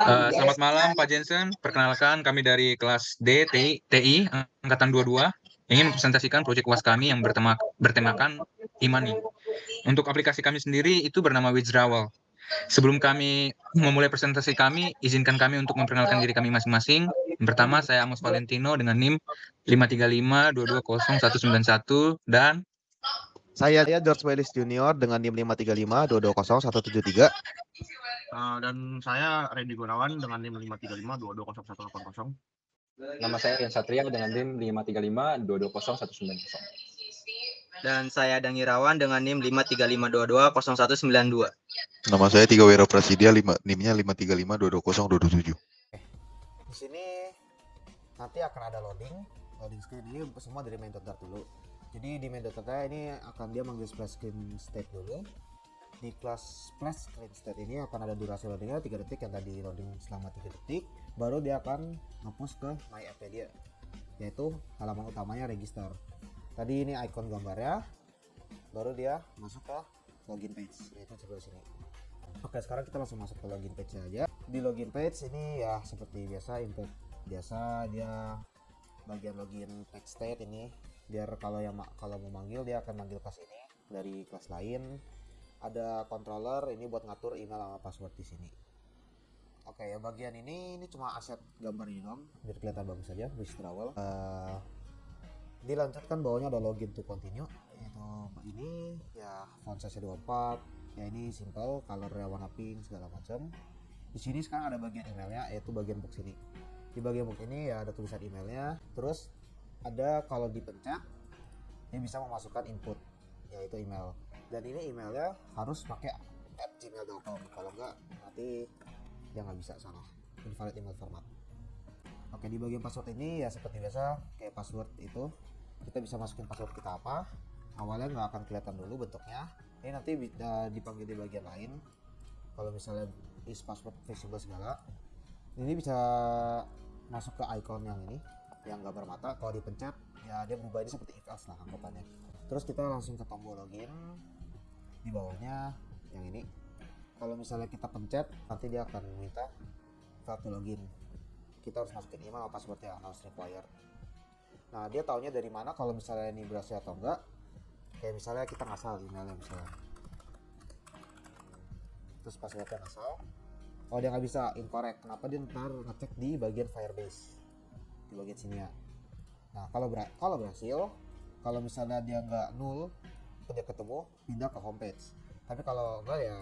Selamat malam Pak Jensen, perkenalkan kami dari kelas D TI angkatan 22 ingin mempresentasikan proyek UAS kami yang bertemakan e-money. Untuk aplikasi kami sendiri itu bernama Withdrawal. Sebelum kami memulai presentasi kami, izinkan kami untuk memperkenalkan diri kami masing-masing. Yang pertama, saya Amos Valentino dengan NIM 535220191 dan Saya George Willis Junior dengan NIM 535220173. Dan saya Randy Gunawan dengan NIM 535220180. Nama saya Rian Satria dengan NIM 535220190. Dan saya Dangi Rawan dengan NIM 535220192. Nama saya Tiga Wira Prasidya, NIM-nya 535220227. Di sini nanti akan ada loading screen. Ini semua dari main.dart dulu. Jadi di main.dart ini akan dia manggil splash screen state dulu. Di kelas splash screen state ini akan ada durasi loadingnya 3 detik, yang tadi loading selama 3 detik. Baru dia akan nge-push ke my app dia, yaitu halaman utamanya register. Tadi ini icon gambarnya, baru dia masuk ke login page, yaitu sebelah sini. Oke, sekarang kita langsung masuk ke login page aja. Di login page ini ya seperti biasa, input biasa, dia bagian login page state ini biar kalau mau manggil dia akan manggil kelas ini dari kelas lain. Ada controller ini buat ngatur email sama password di sini. Oke, yang bagian ini cuma aset gambar ini dong, biar kelihatan bagus saja. Withdrawal. Dilanjutkan bawahnya ada login to continue, yaitu ini ya font size 24, ya ini simple, colornya warna pink segala macam. Di sini sekarang ada bagian emailnya, yaitu bagian box ini. Di bagian box ini ya ada tulisan emailnya, terus ada kalau dipencet dia bisa memasukkan input, yaitu email. Dan ini emailnya harus pakai @gmail.com, kalau enggak nanti dia nggak bisa, salah, invalid email format. Oke, di bagian password ini ya seperti biasa kayak password itu kita bisa masukin password kita apa. Awalnya nggak akan kelihatan dulu bentuknya, ini nanti dipanggil di bagian lain. Kalau misalnya is password visible segala, ini bisa masuk ke icon yang ini, yang gambar mata. Kalau dipencet ya dia berubah ini seperti if else lah anggapannya. Terus kita langsung ke tombol login di bawahnya yang ini. Kalau misalnya kita pencet nanti dia akan minta failed to login, kita harus masukin email atau passwordnya, announced required. Nah, dia taunya dari mana kalau misalnya ini berhasil atau enggak. Kayak misalnya kita ngasal emailnya misalnya, terus passwordnya ngasal, oh dia nggak bisa, incorrect. Kenapa? Dia ntar ngecek di bagian Firebase di bagian sini ya. Nah, kalau berhasil, kalau misalnya dia nggak null, dia ketemu, pindah ke homepage. Tapi kalau enggak ya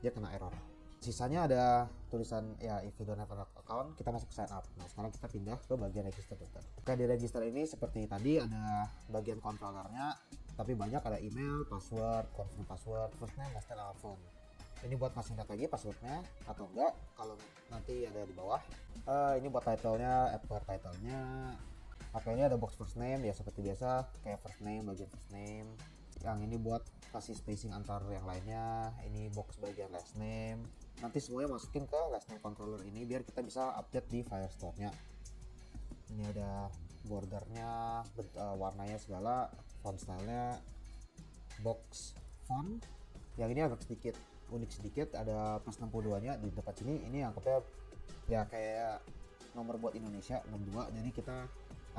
dia kena error. Sisanya ada tulisan ya if you don't have an account, kita masuk sign up. Nah, sekarang kita pindah ke bagian register. Oke, di register ini seperti tadi ada bagian controllernya, tapi banyak, ada email, password, confirm password, first name, last name, phone. Ini buat masih lihat lagi passwordnya atau enggak, kalau nanti ada di bawah. Ini buat title-nya, app title-nya. Oke, ini ada box first name ya seperti biasa, kayak first name, bagian first name. Yang ini buat kasih spacing antar yang lainnya. Ini box bagian last name. Nanti semuanya masukin ke last name controller ini biar kita bisa update di Firestore-nya. Ini ada bordernya, warnanya segala, font style-nya, box font. Yang ini agak sedikit unik sedikit, ada plus 62-nya di depan sini. Ini anggapnya ya kayak nomor buat Indonesia 62. Jadi kita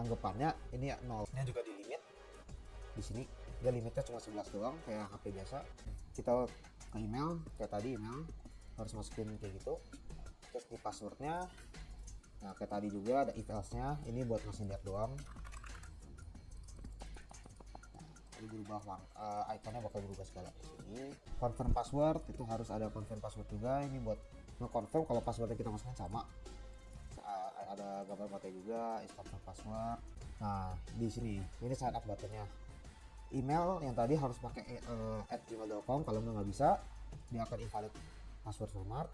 anggapannya ini 0. Ini juga di limit. Di sini dia limitnya cuma 11 doang kayak HP biasa. Kita ke email kayak tadi, email harus masukin kayak gitu. Terus di passwordnya nah kayak tadi juga ada if else nya, ini buat masih lihat doang. Ini berubah ikonnya bakal berubah segala. Ini confirm password, itu harus ada confirm password juga. Ini buat nge-confirm kalau passwordnya kita masukin sama. Ada gambar mata juga, is confirm password. Nah, di sini ini sign up buttonnya. Email yang tadi harus pakai @gmail.com, kalau nggak bisa dia akan invalid password format.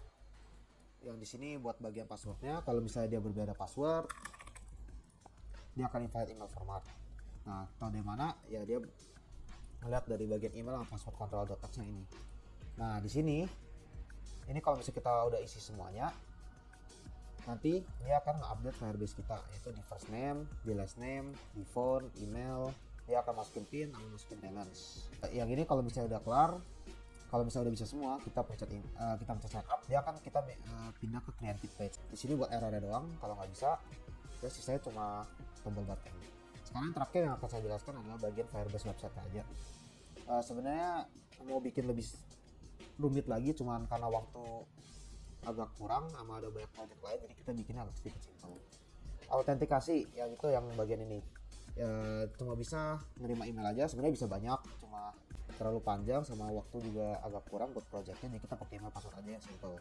Yang di sini buat bagian passwordnya, kalau misalnya dia berbeda password dia akan invalid email format. Nah, tahu dari mana ya, dia melihat dari bagian email sama password control.txt nya ini. Nah, di sini ini kalau misalnya kita udah isi semuanya, nanti dia akan nge-update Firebase kita, yaitu di first name, di last name, di phone, email. Dia akan masukin PIN, masukin balance. Yang ini kalau misalnya udah kelar, Kalau misalnya udah bisa semua, kita pencet kita pencet sign up, dia akan kita pindah ke creative page. Di sini buat errornya doang. Kalau nggak bisa, terus sisanya cuma tombol button. Sekarang yang terakhir yang akan saya jelaskan adalah bagian Firebase website aja. Sebenarnya mau bikin lebih rumit lagi, cuman karena waktu agak kurang sama ada banyak project lain, jadi kita bikinnya agak sedikit simpel. Autentikasi yang itu yang bagian ini cuma bisa nerima email aja, sebenarnya bisa banyak, cuma terlalu panjang sama waktu juga agak kurang buat projectnya, jadi kita pakai email password aja yang simple.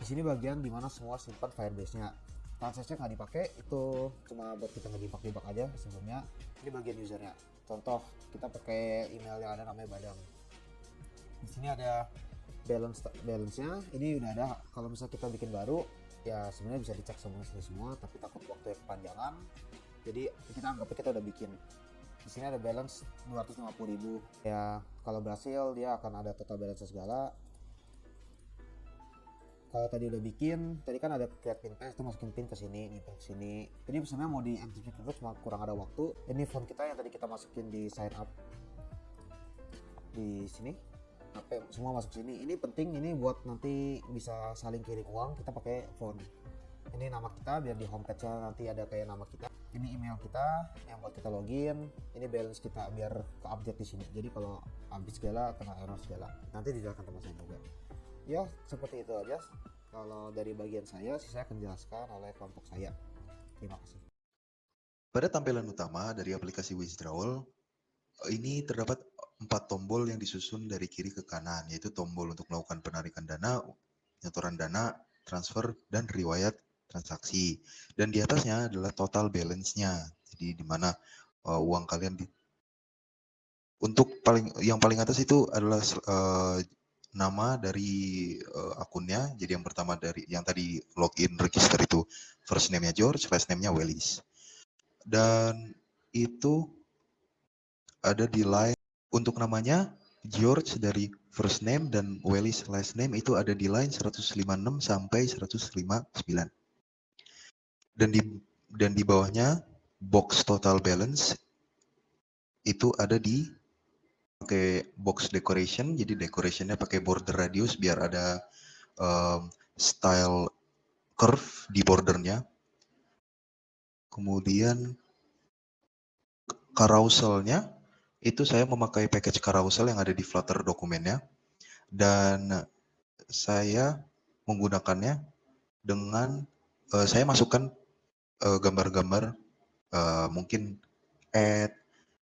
Di sini bagian dimana semua simpan Firebase-nya. Transaction nggak dipakai, itu cuma buat kita ngedebug aja sebelumnya. Ini bagian usernya. Contoh kita pakai email yang ada namanya Badang. Di sini ada balance-nya. Ini udah ada. Kalau misalnya kita bikin baru, ya sebenarnya bisa dicek semua, tapi takut waktu yang kepanjangan. Jadi kita anggap kita udah bikin. Di sini ada balance 250.000. Ya kalau berhasil dia akan ada total balance segala. Kalau tadi udah bikin, tadi kan ada create pin page, itu masukin pin ke sini, nih ke sini. Jadi sebenarnya mau di execute dulu, cuma kurang ada waktu. Ini font kita yang tadi kita masukin di sign up di sini. Semua masuk sini. Ini penting, ini buat nanti bisa saling kirim uang, kita pakai font. Ini nama kita, biar di homepage-nya nanti ada kayak nama kita. Ini email kita yang buat kita login. Ini balance kita biar ke update di sini. Jadi kalau habis segala kena error segala, nanti dijelaskan teman saya juga. Ya seperti itu aja kalau dari bagian saya, saya akan jelaskan oleh kelompok saya. Terima kasih. Pada tampilan utama dari aplikasi Withdrawal, ini terdapat 4 tombol yang disusun dari kiri ke kanan, yaitu tombol untuk melakukan penarikan dana, penyetoran dana, transfer, dan riwayat transaksi. Dan di atasnya adalah total balance-nya, jadi di mana uang kalian untuk yang paling atas itu adalah nama dari akunnya. Jadi yang pertama dari yang tadi login register itu first name-nya George, last name-nya Wellis. Dan itu ada di line untuk namanya George dari first name dan Wellis last name itu ada di line 156 sampai 159. Dan di bawahnya box total balance itu ada di pakai box decoration, jadi decorationnya pakai border radius biar ada style curve di bordernya. Kemudian carouselnya itu saya memakai package carousel yang ada di Flutter dokumennya, dan saya menggunakannya dengan saya masukkan gambar-gambar mungkin ad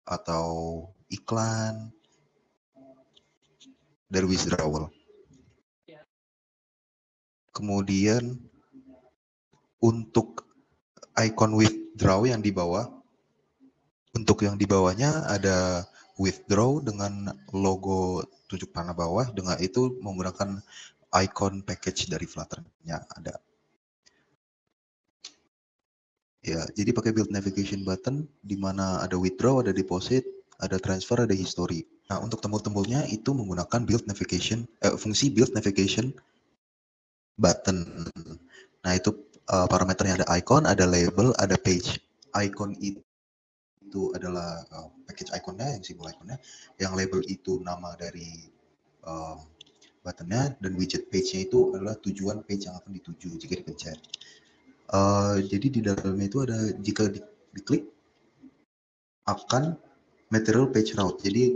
atau iklan dari Withdrawal. Kemudian untuk icon withdraw yang di bawah, untuk yang di bawahnya ada withdraw dengan logo tunjuk panah bawah, dengan itu menggunakan icon package dari Flutter-nya ada. Ya, jadi pakai build navigation button di mana ada withdraw, ada deposit, ada transfer, ada history. Nah, untuk tombol-tombolnya itu menggunakan build navigation fungsi build navigation button. Nah, itu parameternya ada icon, ada label, ada page. Icon itu adalah package iconnya, yang simbol iconnya. Yang label itu nama dari buttonnya, dan widget page-nya itu adalah tujuan page yang akan dituju jika dipencet. Jadi di dalamnya itu ada, jika diklik akan material page route, jadi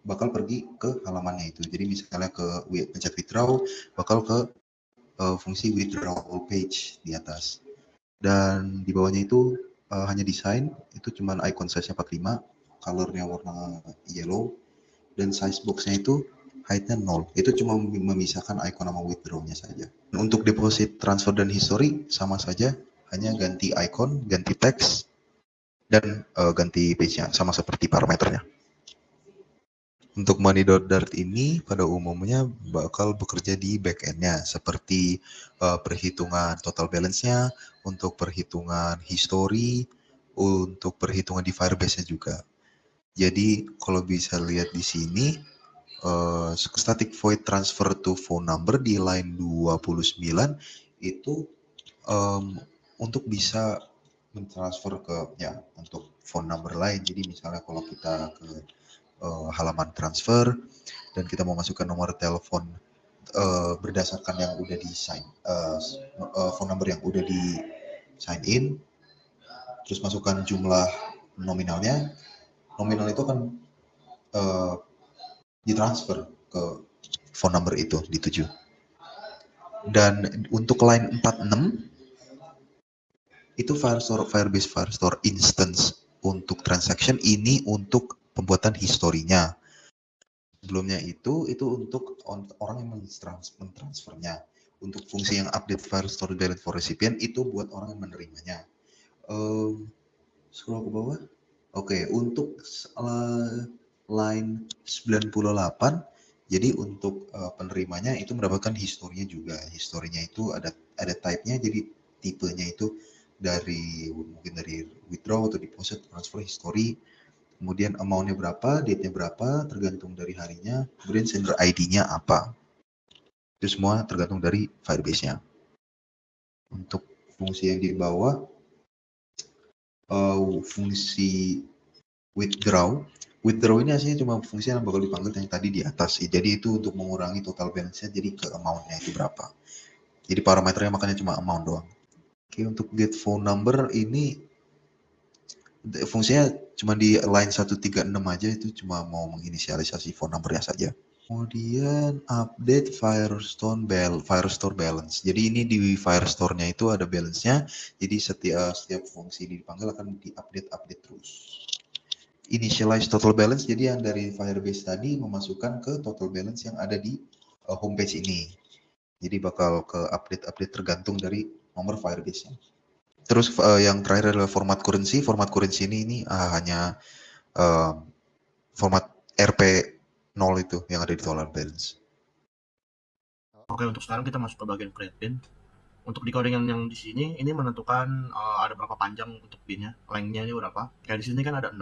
bakal pergi ke halamannya itu. Jadi misalnya ke pencet withdraw, bakal ke fungsi withdrawal page di atas. Dan di bawahnya itu hanya desain, itu cuman icon size-nya 45, color-nya warna yellow, dan size box-nya itu height-nya 0. Itu cuma memisahkan icon sama withdraw-nya saja. Untuk deposit, transfer, dan history sama saja, hanya ganti icon, ganti teks, dan ganti page-nya, sama seperti parameternya. Untuk Money.Dart ini pada umumnya bakal bekerja di back-end-nya, seperti perhitungan total balance-nya, untuk perhitungan history, untuk perhitungan di Firebase-nya juga. Jadi kalau bisa lihat di sini, static void transfer to phone number di line 29 itu untuk bisa mentransfer ke untuk phone number lain. Jadi misalnya kalau kita ke halaman transfer, dan kita mau masukkan nomor telepon berdasarkan yang udah di sign, phone number yang udah di sign in, terus masukkan jumlah nominalnya. Nominal itu akan ditransfer ke phone number itu dituju. Dan untuk line 46 itu Firebase Firestore instance untuk transaction ini untuk pembuatan historinya. Sebelumnya itu untuk orang yang mentransfernya. Untuk fungsi yang update Firestore balance for recipient itu buat orang yang menerimanya. Scroll ke bawah. Oke, untuk line 98, jadi untuk penerimanya itu mendapatkan historinya juga. Historinya itu ada type-nya, jadi tipenya itu mungkin dari withdraw atau deposit, transfer, history. Kemudian amount-nya berapa, date-nya berapa, tergantung dari harinya. Kemudian sender ID-nya apa. Itu semua tergantung dari Firebase-nya. Untuk fungsi yang di bawah, fungsi withdraw. Withdraw ini aslinya cuma fungsi yang bakal dipanggil yang tadi di atas. Jadi itu untuk mengurangi total balance-nya, jadi ke amount-nya itu berapa. Jadi parameternya makanya cuma amount doang. Oke, untuk get phone number ini fungsinya cuma di line 136 aja, itu cuma mau menginisialisasi phone number-nya saja. Kemudian update Firestore balance. Jadi ini di Firestore-nya itu ada balance-nya. Jadi setiap fungsi dipanggil akan diupdate terus. Initialize total balance, jadi yang dari Firebase tadi memasukkan ke total balance yang ada di homepage ini. Jadi bakal ke update tergantung dari nomor Firebase-nya. Terus yang terakhir adalah format currency. Format currency ini hanya format RP0 itu yang ada di total balance. Oke, untuk sekarang kita masuk ke bagian create pin. Untuk decoding yang di sini ini menentukan ada berapa panjang untuk pinnya, lengthnya ini berapa. Kayak di sini kan ada 6.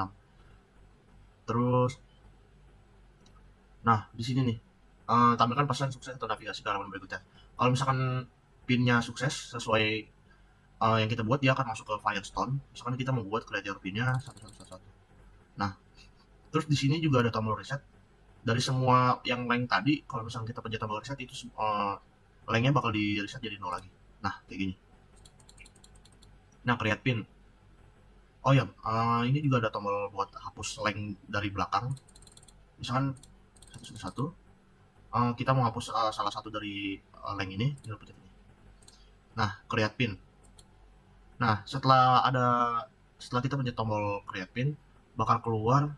Terus nah, di sini nih tampilkan pesan sukses atau navigasi ke halaman berikutnya. Kalau misalkan pinnya sukses sesuai yang kita buat, dia akan masuk ke Firestone. Misalkan kita mau buat creator pinnya 1111. Nah, terus di sini juga ada tombol reset. Dari semua yang length tadi, kalau misalkan kita pencet tombol reset itu lengthnya bakal di reset jadi 0 lagi. Nah, kayak gini. Nah, create pin. Oh ya, ini juga ada tombol buat hapus length dari belakang. Misalkan 111, kita mau hapus salah satu dari length ini, tinggal pencet ini. Nah, create pin. Nah, setelah kita pencet tombol create pin, bakal keluar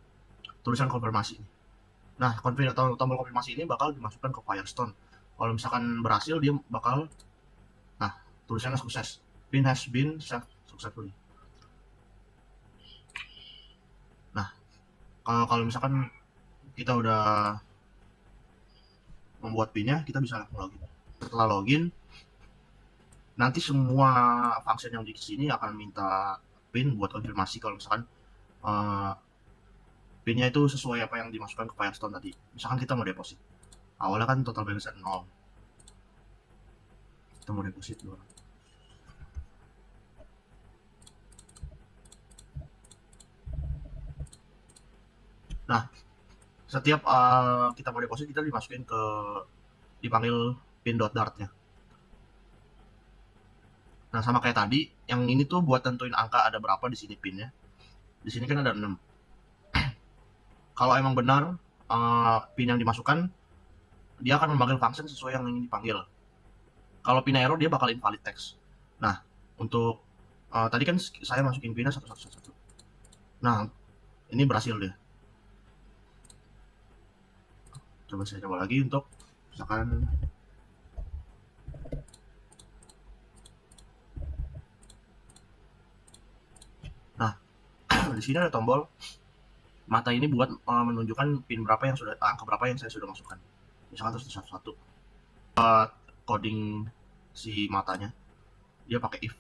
tulisan konfirmasi. Nah, tombol konfirmasi ini bakal dimasukkan ke Firestone. Kalau misalkan berhasil, dia bakal, nah, tulisannya sukses. Pin has been set successfully. Nah, kalau misalkan kita udah membuat pinnya, kita bisa langsung login. Setelah login, nanti semua function yang di sini akan minta pin buat konfirmasi kalau misalkan pinnya itu sesuai apa yang dimasukkan ke Firestone tadi. Misalkan kita mau deposit, awalnya kan total balance 0, kita mau deposit dulu. Nah, setiap kita mau deposit, kita dipanggil pin.dart-nya. Nah, sama kayak tadi, yang ini tuh buat tentuin angka ada berapa di sini pinnya. Di sini kan ada 6. Kalau emang benar pin yang dimasukkan, dia akan memanggil function sesuai yang ingin dipanggil. Kalau pin error, dia bakal invalid text. Nah, untuk tadi kan saya masukin pinnya 1111. Nah, ini berhasil deh. Coba saya coba lagi untuk misalkan nah, di sini ada tombol mata ini buat menunjukkan pin berapa yang angka berapa yang saya sudah masukkan. Misalkan terus satu-satu. Coding si matanya dia pakai if.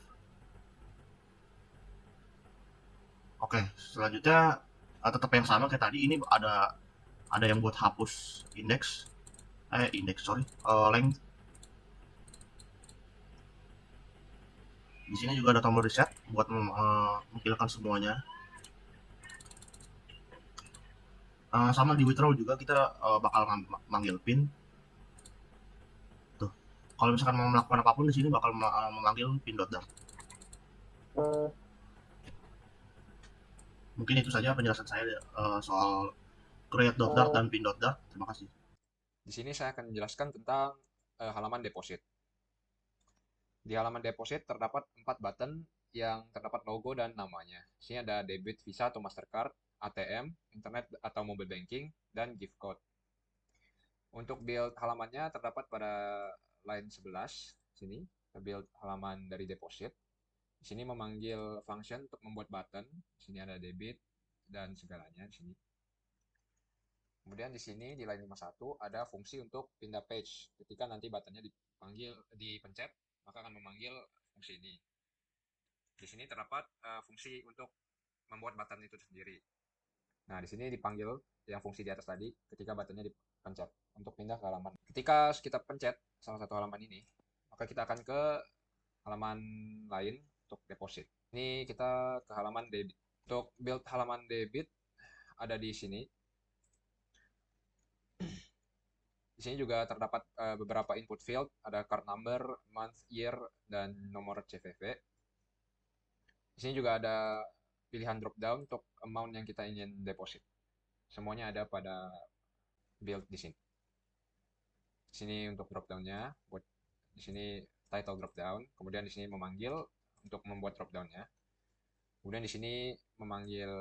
Oke, selanjutnya tetap yang sama kayak tadi. Ini ada yang buat hapus length. Di sini juga ada tombol reset buat menghilangkan semuanya. Sama di withdrawal juga kita bakal manggil pin tuh. Kalau misalkan mau melakukan apapun di sini bakal memanggil pin.dart. Mungkin itu saja penjelasan saya soal create.dart dan pin.dart. Terima kasih. Di sini saya akan menjelaskan tentang halaman deposit. Di halaman deposit terdapat 4 button yang terdapat logo dan namanya. Di sini ada debit, Visa atau Mastercard, ATM, internet atau mobile banking, dan gift code. Untuk build halamannya terdapat pada line 11 sini, build halaman dari deposit. Di sini memanggil function untuk membuat button. Di sini ada debit dan segalanya di sini. Kemudian di sini di line 51 ada fungsi untuk pindah page. Ketika nanti buttonnya dipencet, maka akan memanggil fungsi ini. Di sini terdapat fungsi untuk membuat button itu sendiri. Nah, di sini dipanggil yang fungsi di atas tadi ketika buttonnya dipencet untuk pindah ke halaman. Ketika kita pencet salah satu halaman ini, maka kita akan ke halaman lain untuk deposit. Ini kita ke halaman debit. Untuk build halaman debit ada di sini. Di sini juga terdapat beberapa input field, ada card number, month, year, dan nomor CVV. Di sini juga ada pilihan drop down untuk amount yang kita ingin deposit. Semuanya ada pada build di sini. Di sini untuk drop down-nya, buat di sini title drop down, kemudian di sini memanggil untuk membuat drop down-nya. Kemudian di sini memanggil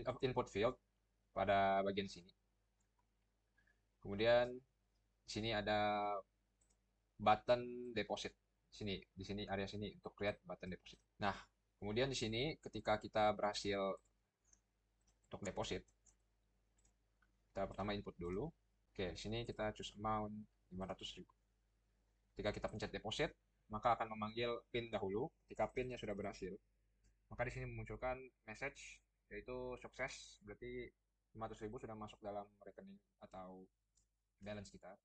input field pada bagian sini. Kemudian di sini ada button deposit. Di sini area sini untuk create button deposit. Nah, kemudian di sini ketika kita berhasil untuk deposit, kita pertama input dulu. Oke, sini kita choose amount 500.000. Ketika kita pencet deposit, maka akan memanggil pin dahulu. Ketika pinnya sudah berhasil, maka di sini memunculkan message yaitu sukses, berarti 500.000 sudah masuk dalam rekening atau balance kita.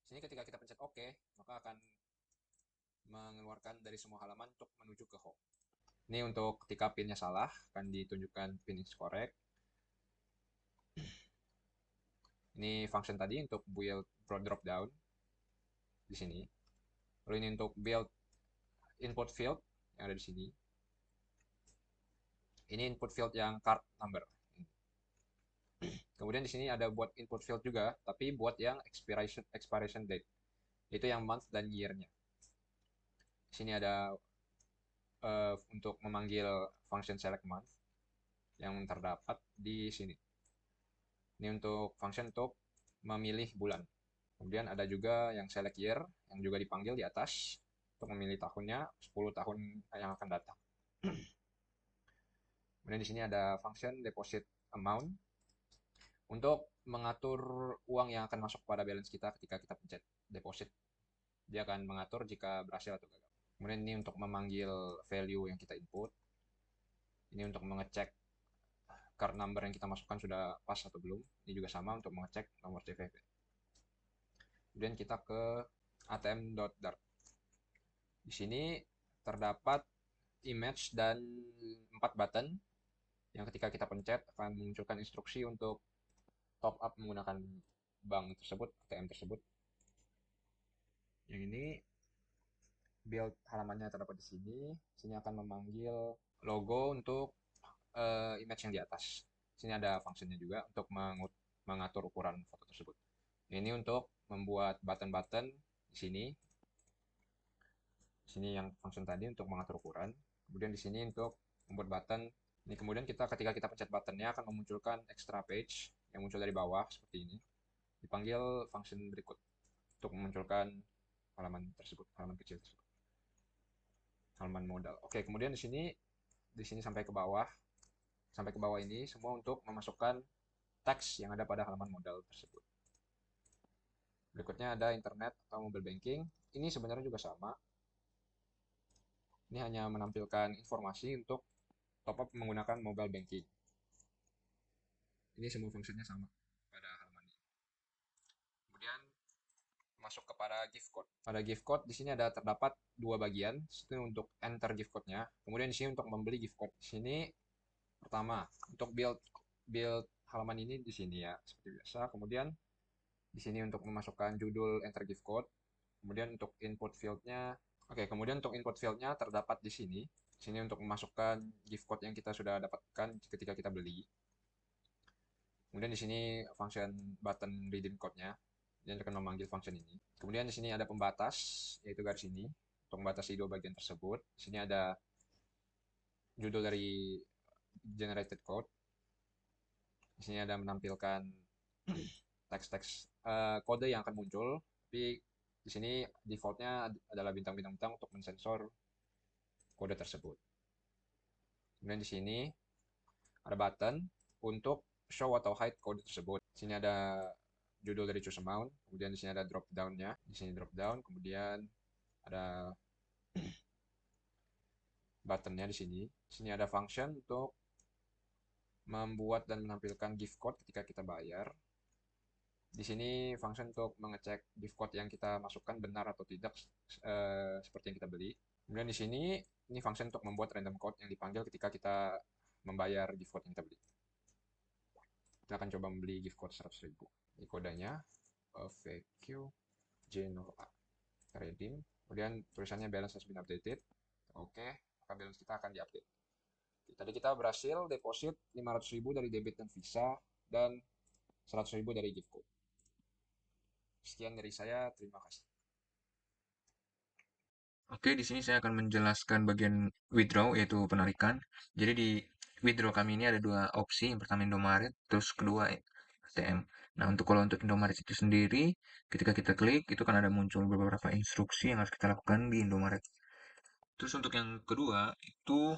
Sini ketika kita pencet OK, maka akan mengeluarkan dari semua halaman untuk menuju ke home. Ini untuk ketika pinnya salah, akan ditunjukkan pin is correct. Ini function tadi untuk build drop down di sini. Lalu ini untuk build input field yang ada di sini. Ini input field yang card number. Kemudian di sini ada buat input field juga, tapi buat yang expiration date. Itu yang month dan year-nya. Di sini ada untuk memanggil function select month yang terdapat di sini. Ini untuk function untuk memilih bulan. Kemudian ada juga yang select year yang juga dipanggil di atas untuk memilih tahunnya, 10 tahun yang akan datang. Kemudian di sini ada function deposit amount untuk mengatur uang yang akan masuk pada balance kita ketika kita pencet deposit. Dia akan mengatur jika berhasil atau gagal. Kemudian ini untuk memanggil value yang kita input. Ini untuk mengecek card number yang kita masukkan sudah pas atau belum. Ini juga sama untuk mengecek nomor CVV. Kemudian kita ke atm.dart. Di sini terdapat image dan 4 button yang ketika kita pencet akan memunculkan instruksi untuk top up menggunakan bank tersebut, ATM tersebut. Yang ini build halamannya terdapat di sini. Sini akan memanggil logo untuk image yang di atas. Sini ada fungsinya juga untuk mengatur ukuran foto tersebut. Ini untuk membuat button-button di sini. Di sini yang function tadi untuk mengatur ukuran. Kemudian di sini untuk membuat button. Ini kemudian ketika kita pencet buttonnya akan memunculkan extra page yang muncul dari bawah seperti ini. Dipanggil function berikut untuk memunculkan halaman tersebut, halaman kecil tersebut. Halaman modal. Oke, kemudian di sini sampai ke bawah. Sampai ke bawah ini semua untuk memasukkan teks yang ada pada halaman modal tersebut. Berikutnya ada internet atau mobile banking. Ini sebenarnya juga sama. Ini hanya menampilkan informasi untuk top up menggunakan mobile banking. Ini semua fungsinya sama pada halaman ini. Kemudian masuk kepada gift code. Pada gift code di sini ada terdapat 2 bagian. Itu untuk enter gift code-nya. Kemudian di sini untuk membeli gift code. Di sini pertama untuk build halaman ini di sini ya, seperti biasa. Kemudian di sini untuk memasukkan judul enter gift code. Kemudian untuk input fieldnya, oke, kemudian untuk input fieldnya terdapat di sini. Sini untuk memasukkan gift code yang kita sudah dapatkan ketika kita beli. Kemudian di sini function button redeem code-nya, dan akan memanggil function ini. Kemudian di sini ada pembatas, yaitu garis ini, untuk membatasi dua bagian tersebut. Di sini ada judul dari generated code. Di sini ada menampilkan teks-teks kode yang akan muncul, tapi di sini defaultnya adalah bintang-bintang untuk mensensor kode tersebut. Kemudian di sini ada button untuk show atau hide kode tersebut. Di sini ada judul dari choose amount, kemudian di sini ada drop down-nya, di sini drop down, kemudian ada button-nya di sini. Di sini ada function untuk membuat dan menampilkan gift code ketika kita bayar. Di sini function untuk mengecek gift code yang kita masukkan benar atau tidak seperti yang kita beli. Kemudian di sini ini function untuk membuat random code yang dipanggil ketika kita membayar gift code yang kita beli. Kita akan coba membeli gift code 100.000. Ini kodenya VQ J0A redeem. Kemudian tulisannya balance has been updated. Oke, maka balance kita akan diupdate. Tadi kita berhasil deposit 500.000 dari debit dan Visa dan 100.000 dari gift code. Sekian dari saya, terima kasih. Oke, di sini saya akan menjelaskan bagian withdraw, yaitu penarikan. Jadi di withdraw kami ini ada dua opsi. Yang pertama Indomaret, terus kedua ATM. Nah, kalau untuk Indomaret itu sendiri, ketika kita klik, itu kan ada muncul beberapa instruksi yang harus kita lakukan di Indomaret. Terus untuk yang kedua, itu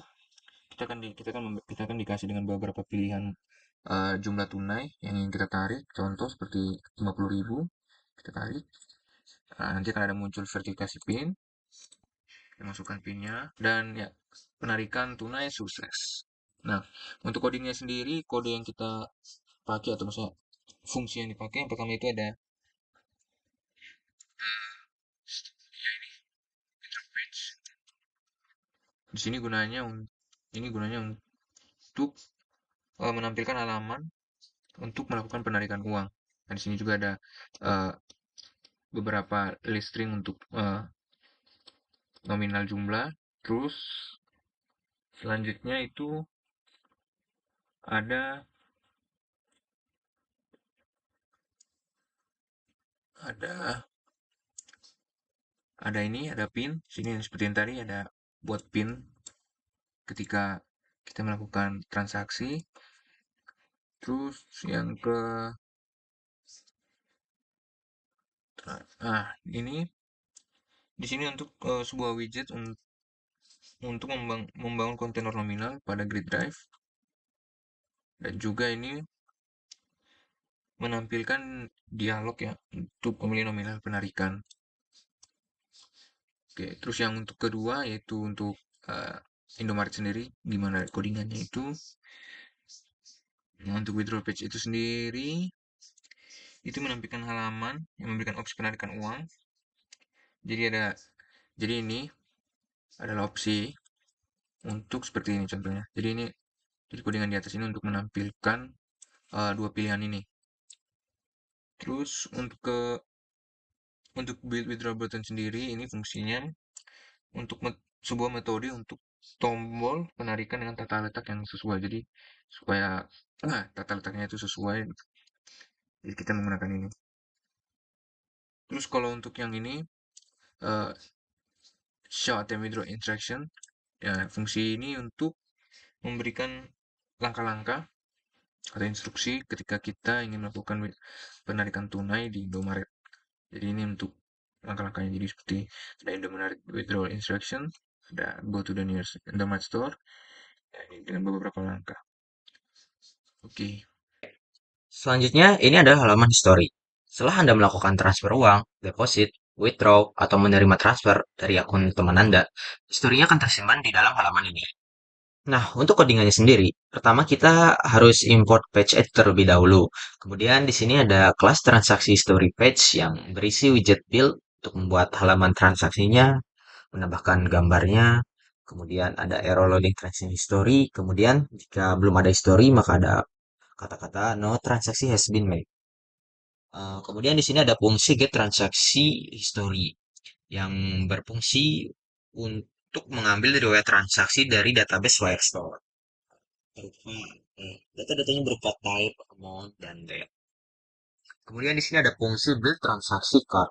kita akan dikasih dengan beberapa pilihan jumlah tunai yang ingin kita tarik. Contoh seperti 50.000, kita tarik. Nanti akan ada muncul verifikasi PIN. Kita masukkan PIN-nya, dan ya, penarikan tunai sukses. Nah, untuk codingnya sendiri, kode yang kita pakai atau maksudnya fungsi yang dipakai, yang pertama itu ada di sini gunanya untuk menampilkan halaman untuk melakukan penarikan uang. Dan di sini juga ada beberapa list string untuk nominal jumlah. Terus selanjutnya itu ada PIN. Sini seperti yang tadi ada buat PIN ketika kita melakukan transaksi. Terus yang ini di sini untuk sebuah widget untuk membangun kontainer nominal pada grid drive, dan juga ini menampilkan dialog ya untuk pemilih nominal penarikan. Oke, terus yang untuk kedua yaitu untuk Indomaret sendiri, gimana codingannya itu. Nah, untuk withdraw page itu sendiri itu menampilkan halaman yang memberikan opsi penarikan uang. Jadi ini adalah opsi untuk seperti ini contohnya. Jadi codingan di atas ini untuk menampilkan dua pilihan ini. Terus untuk build withdraw button sendiri, ini fungsinya untuk sebuah metode untuk tombol penarikan dengan tata letak yang sesuai. Jadi supaya tata letaknya itu sesuai, jadi kita menggunakan ini. Terus kalau untuk yang ini show ATM withdraw instruction, ya, fungsi ini untuk memberikan langkah-langkah atau instruksi ketika kita ingin melakukan penarikan tunai di Indomaret. Jadi ini untuk langkah-langkahnya, jadi seperti ada Indomaret withdrawal instruction, ada go to the nearest Indomaret store, ya, dengan beberapa langkah. Oke. Selanjutnya, ini adalah halaman history. Setelah Anda melakukan transfer uang, deposit, withdraw, atau menerima transfer dari akun teman Anda, historinya akan tersimpan di dalam halaman ini. Nah, untuk codingannya sendiri, pertama kita harus import page add terlebih dahulu. Kemudian di sini ada kelas transaksi history page yang berisi widget bill untuk membuat halaman transaksinya, menambahkan gambarnya, kemudian ada arrow loading transaction history, kemudian jika belum ada history maka ada kata-kata no transaksi has been made. Kemudian di sini ada fungsi get transaksi history yang berfungsi untuk mengambil riwayat transaksi dari database Firestore. Berupa data-datanya berupa type, amount, dan date. Kemudian di sini ada fungsi build transaksi card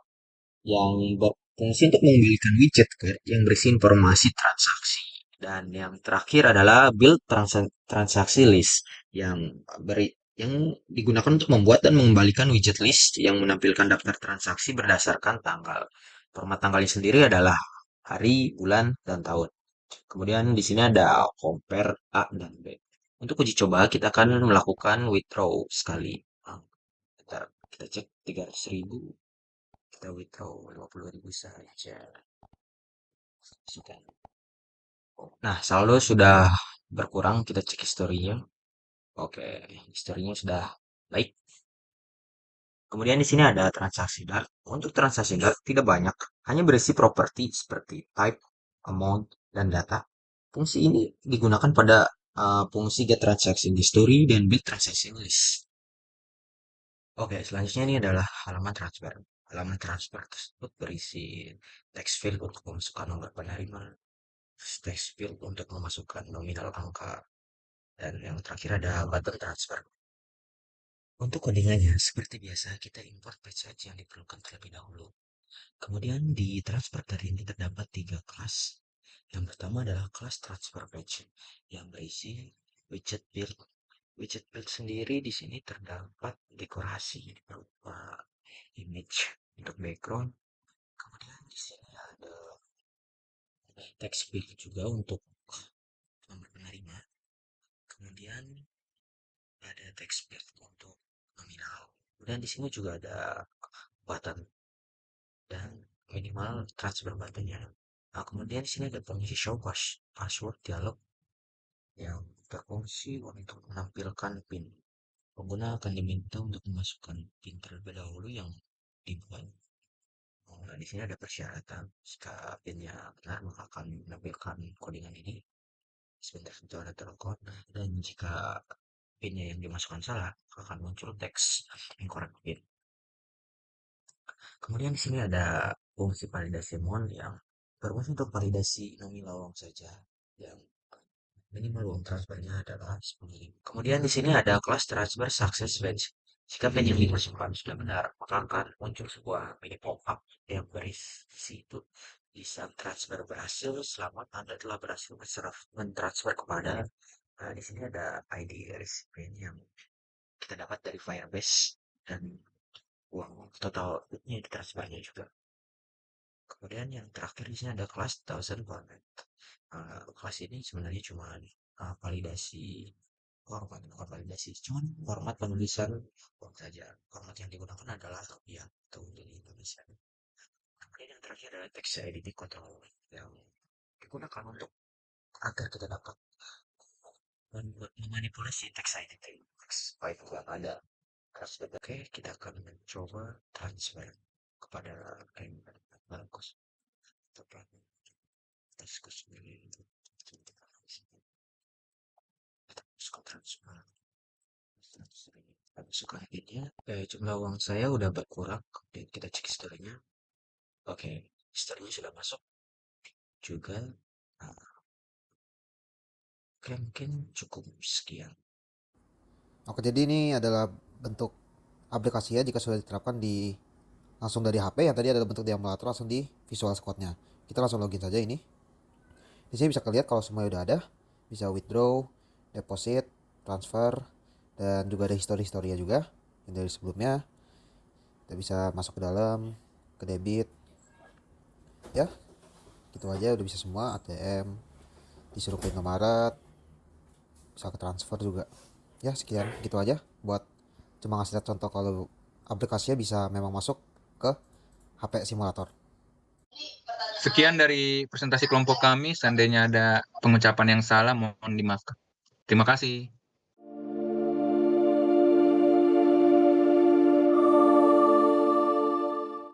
yang berfungsi untuk mengembalikan widget card yang berisi informasi transaksi. Dan yang terakhir adalah build transaksi list yang digunakan untuk membuat dan mengembalikan widget list yang menampilkan daftar transaksi berdasarkan tanggal. Format tanggalnya sendiri adalah hari, bulan, dan tahun. Kemudian di sini ada compare A dan B. Untuk uji coba kita akan melakukan withdraw sekali. Bentar, kita cek 300.000, kita withdraw 50.000 saja. Nah, saldo sudah berkurang, kita cek historinya. Oke, historinya sudah baik. Kemudian di sini ada transaksi dark. Untuk transaksi dark tidak banyak, hanya berisi properti seperti type, amount, dan data. Fungsi ini digunakan pada fungsi get transaction history dan build transaction list. Oke, selanjutnya ini adalah halaman transfer. Halaman transfer tersebut berisi text field untuk memasukkan nomor penerima, text field untuk memasukkan nominal angka, dan yang terakhir ada button transfer. Untuk codingannya, seperti biasa, kita import page saja yang diperlukan terlebih dahulu. Kemudian di transfer tadi ini terdapat 3 kelas. Yang pertama adalah kelas transfer page yang berisi widget build. Widget build sendiri di sini terdapat dekorasi berupa image untuk background. Kemudian di sini ada text field juga untuk nomor penerima. Kemudian ada text field untuk nominal. Kemudian di sini juga ada button dan minimal transfer buttonnya. Nah, kemudian di sini ada fungsi show password dialog yang berfungsi untuk menampilkan PIN. Pengguna akan diminta untuk memasukkan PIN terlebih dahulu yang dibuat. Nah, di sini ada persyaratan. Jika PIN-nya benar, maka akan menampilkan codingan ini. Sebentar ada telepon. Dan jika PIN-nya yang dimasukkan salah, akan muncul teks incorrect PIN. Kemudian di sini ada fungsi validasi mon yang berfungsi untuk validasi nominal uang saja, yang minimal uang transfernya adalah 10.000. Kemudian di sini ada kelas transfer success batch. Jika PIN yang dimasukkan sudah benar, maka akan muncul sebuah mini pop-up yang berisi itu bisa transfer berhasil, selamat Anda telah berhasil mentransfer kepada. Nah, di sini ada ID recipient yang kita dapat dari Firebase dan uang totalnya ditransfernya juga. Kemudian yang terakhir di sini ada kelas 1000 format. Kelas ini sebenarnya cuma validasi format, bukan validasi, cuman format penulisan uang saja. Format yang digunakan adalah rupiah atau jadi Indonesia. Kemudian yang terakhir adalah text editing control yang digunakan untuk agar kita dapat memanipulasi text editing, text file yang ada. Oke, kita akan mencoba transfer kepada Markus. Tepat. Diskus ini. Kita masukkan transfer. Masukkan ini. Jumlah uang saya udah berkurang. Kemudian kita cek historinya. Oke, historinya sudah masuk juga. Oke, mungkin cukup sekian. Oke, jadi ini adalah bentuk aplikasi ya jika sudah diterapkan di langsung dari HP. Yang tadi adalah bentuk diambulator langsung di Visual Scout-nya. Kita langsung login saja ini. Di sini bisa kalian kalau semuanya udah ada, bisa withdraw, deposit, transfer, dan juga ada histori-historinya juga yang dari sebelumnya. Kita bisa masuk ke dalam, ke debit, ya, gitu aja udah bisa semua. ATM, disuruh ke Indomaret, bisa ke transfer juga. Ya sekian, gitu aja buat cuma ngasih lihat contoh kalau aplikasinya bisa memang masuk ke HP simulator. Sekian dari presentasi kelompok kami. Seandainya ada pengucapan yang salah, mohon dimaafkan. Terima kasih.